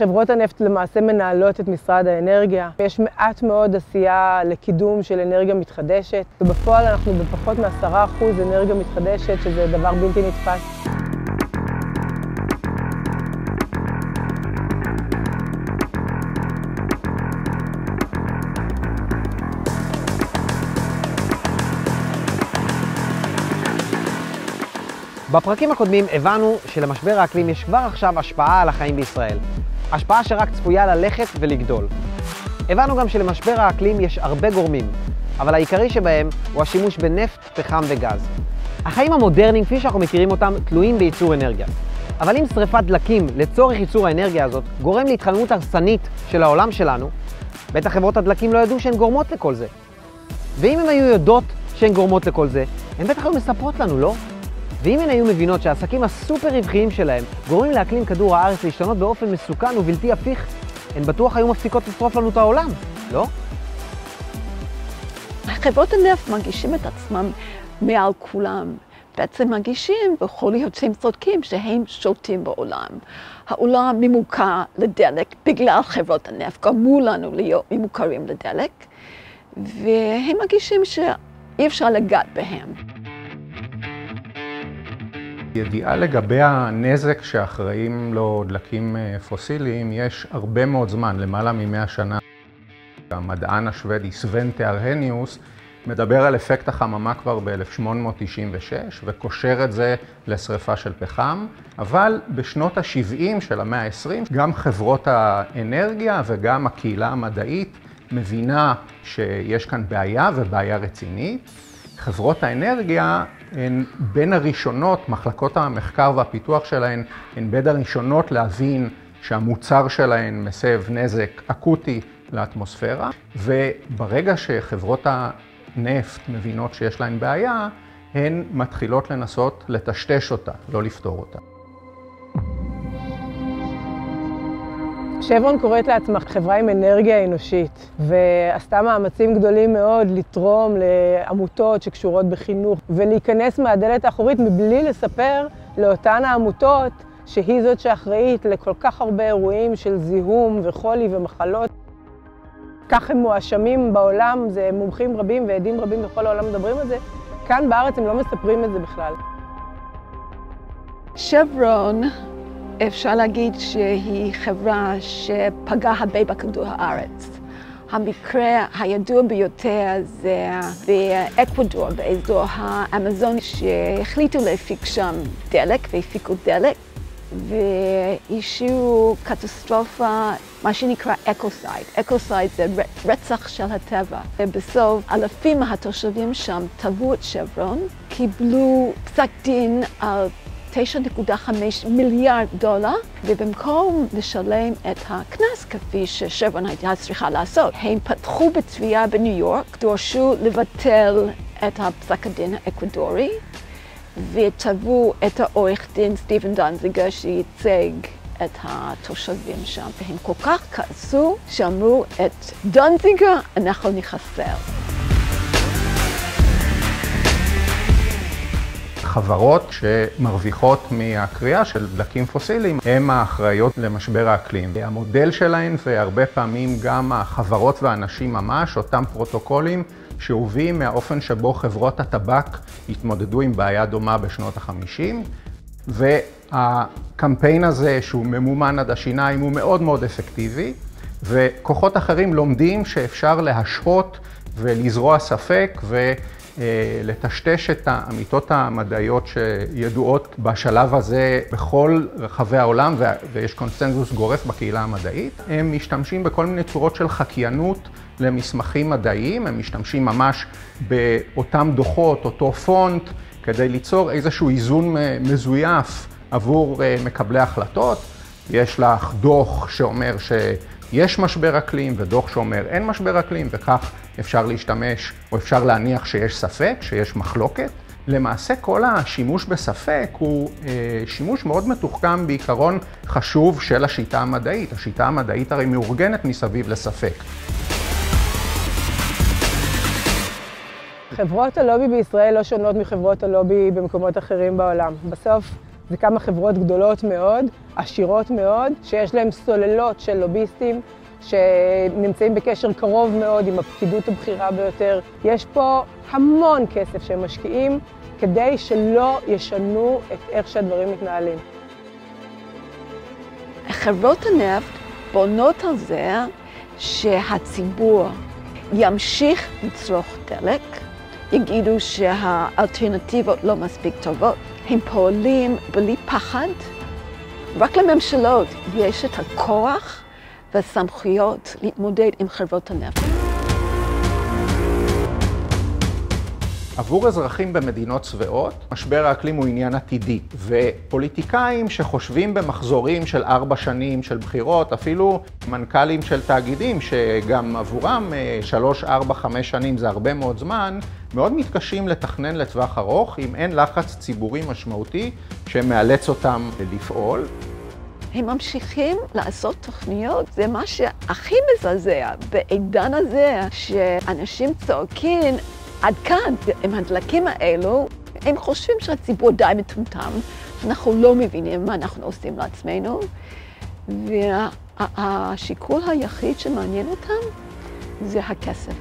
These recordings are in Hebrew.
חברות הנפט למעשה מנהלות את משרד האנרגיה. יש מעט מאוד עשייה לקידום של אנרגיה מתחדשת, ובפועל אנחנו בפחות מ10% אנרגיה מתחדשת, שזה דבר בלתי נתפס. בפרקים הקודמים הבנו שלמשבר האקלים יש כבר עכשיו השפעה על החיים בישראל. השפעה שרק צפויה ללכת ולגדול. הבנו גם שלמשבר האקלים יש הרבה גורמים, אבל העיקרי שבהם הוא השימוש בנפט, פחם וגז. החיים המודרניים, כפי שאנחנו מכירים אותם, תלויים בייצור אנרגיה. אבל אם שריפת דלקים לצורך ייצור האנרגיה הזאת גורם להתחממות הרסנית של העולם שלנו, בטח חברות הדלקים לא ידעו שהן גורמות לכל זה. ואם הן היו יודעות שהן גורמות לכל זה, הן בטח היו מספרות לנו, לא? ואם הן היו מבינות שהעסקים הסופר רווחיים שלהם גורמים לאקלים כדור הארץ להשתנות באופן מסוכן ובלתי הפיך, הן בטוח היו מפסיקות לשרוף לנו את העולם, לא? חברות הנפט מרגישים את עצמם מעל כולם. בעצם מרגישים, ויכול להיות שהם צודקים, שהם שולטים בעולם. העולם ממוכר לדלק בגלל חברות הנפט, גרמו לנו להיות ממוכרים לדלק, והם מרגישים שאי אפשר לגעת בהם. ידיעה לגבי הנזק שאחראים לו דלקים פוסיליים יש הרבה מאוד זמן, למעלה מ100 שנה. המדען השוודי סוון ארהניוס מדבר על אפקט החממה כבר ב-1896 וקושר את זה לשריפה של פחם, אבל בשנות ה-70 של המאה ה-20 גם חברות האנרגיה וגם הקהילה המדעית מבינה שיש כאן בעיה ובעיה רצינית. חברות האנרגיה הן בין הראשונות, מחלקות המחקר והפיתוח שלהן, הן בין הראשונות להבין שהמוצר שלהן מסב נזק אקוטי לאטמוספירה, וברגע שחברות הנפט מבינות שיש להן בעיה, הן מתחילות לנסות לטשטש אותה, לא לפתור אותה. שברון קוראת לעצמה חברה עם אנרגיה אנושית, ועשתה מאמצים גדולים מאוד לתרום לעמותות שקשורות בחינוך, ולהיכנס מהדלת האחורית מבלי לספר לאותן העמותות שהיא זאת שאחראית לכל כך הרבה אירועים של זיהום וחולי ומחלות. כך הם מואשמים בעולם, זה מומחים רבים ועדים רבים בכל העולם מדברים על זה. כאן בארץ הם לא מספרים את זה בכלל. שברון, אפשר להגיד שהיא חברה שפגעה הרבה בכדור הארץ. המקרה הידוע ביותר זה באקוודור, באזור האמזון, שהחליטו להפיק שם דלק, והפיקו דלק, והשאירו קטסטרופה, מה שנקרא אקוסייד. אקוסייד זה רצח של הטבע. ובסוף אלפים מהתושבים שם תבעו את שברון, קיבלו פסק דין על $9.5 מיליארד, ובמקום לשלם את הקנס כפי ששברון הייתה צריכה לעשות, הם פתחו בתביעה בניו יורק, דורשו לבטל את הפסק הדין האקוודורי, ותבעו את העורך דין סטיבן דנזיגר שייצג את התושבים שם, והם כל כך כעסו שאמרו את דנזיגר אנחנו נחסל. חברות שמרוויחות מהקריאה של דלקים פוסיליים הן האחראיות למשבר האקלים. המודל שלהן והרבה פעמים גם החברות והאנשים ממש, אותם פרוטוקולים שהובאים מהאופן שבו חברות הטבק התמודדו עם בעיה דומה בשנות ה-50. והקמפיין הזה שהוא ממומן עד השיניים הוא מאוד מאוד אפקטיבי, וכוחות אחרים לומדים שאפשר להשהות ולזרוע ספק לטשטש את האמיתות המדעיות שידועות בשלב הזה בכל רחבי העולם, ויש קונסנזוס גורף בקהילה המדעית. הם משתמשים בכל מיני צורות של חקיינות למסמכים מדעיים, הם משתמשים ממש באותם דוחות, אותו פונט, כדי ליצור איזשהו איזון מזויף עבור מקבלי החלטות. יש לך דוח שאומר שיש משבר אקלים ודוח שאומר אין משבר אקלים, וכך אפשר להשתמש או אפשר להניח שיש ספק, שיש מחלוקת. למעשה כל השימוש בספק הוא שימוש מאוד מתוחכם בעיקרון חשוב של השיטה המדעית. השיטה המדעית הרי מאורגנת מסביב לספק. חברות הלובי בישראל לא שונות מחברות הלובי במקומות אחרים בעולם. בסוף זה כמה חברות גדולות מאוד, עשירות מאוד, שיש להן סוללות של לוביסטים, שנמצאים בקשר קרוב מאוד עם הפקידות הבכירה ביותר. יש פה המון כסף שהם משקיעים כדי שלא ישנו את איך שהדברים מתנהלים. חברות הנפט בונות על זה שהציבור ימשיך לצרוך דלק, יגידו שהאלטרנטיבות לא מספיק טובות. הם פועלים בלי פחד. רק לממשלות יש את הכוח והסמכויות להתמודד עם חברות הנפט. עבור אזרחים במדינות שבעות, משבר האקלים הוא עניין עתידי, ופוליטיקאים שחושבים במחזורים של 4 שנים של בחירות, אפילו מנכ"לים של תאגידים שגם עבורם 3, 4, 5 שנים זה הרבה מאוד זמן, מאוד מתקשים לתכנן לטווח ארוך אם אין לחץ ציבורי משמעותי שמאלץ אותם לפעול. הם ממשיכים לעשות תוכניות, זה מה שהכי מזעזע בעידן הזה שאנשים צועקים עד כאן, עם הדלקים האלו, הם חושבים שהציבור די מטומטם, אנחנו לא מבינים מה אנחנו עושים לעצמנו, והשיקול היחיד שמעניין אותם זה הכסף.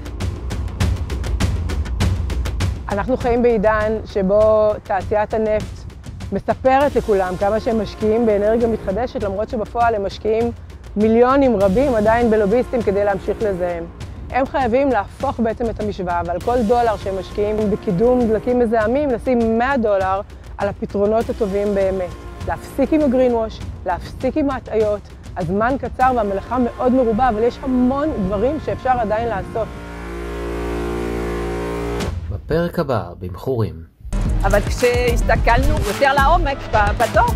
אנחנו חיים בעידן שבו תעשיית הנפט מספרת לכולם כמה שהם משקיעים באנרגיה מתחדשת, למרות שבפועל הם משקיעים מיליונים רבים עדיין בלוביסטים כדי להמשיך לזהם. הם חייבים להפוך בעצם את המשוואה, ועל כל $1 שהם משקיעים בקידום דלקים מזהמים, לשים $100 על הפתרונות הטובים באמת. להפסיק עם הגרינווש, להפסיק עם ההטעיות. הזמן קצר והמלאכה מאוד מרובה, אבל יש המון דברים שאפשר עדיין לעשות. בפרק הבא, במחורים. אבל כשהסתכלנו יותר לעומק בדוח,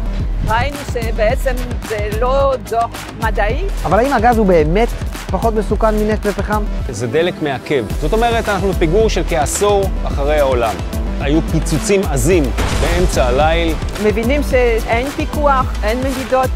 ראינו שבעצם זה לא דוח מדעי. אבל האם הגז הוא באמת פחות מסוכן מנפט ופחם? זה דלק מעכב. זאת אומרת, אנחנו בפיגור של כעשור אחרי העולם. היו פיצוצים עזים באמצע הליל. מבינים שאין פיקוח, אין מדידות.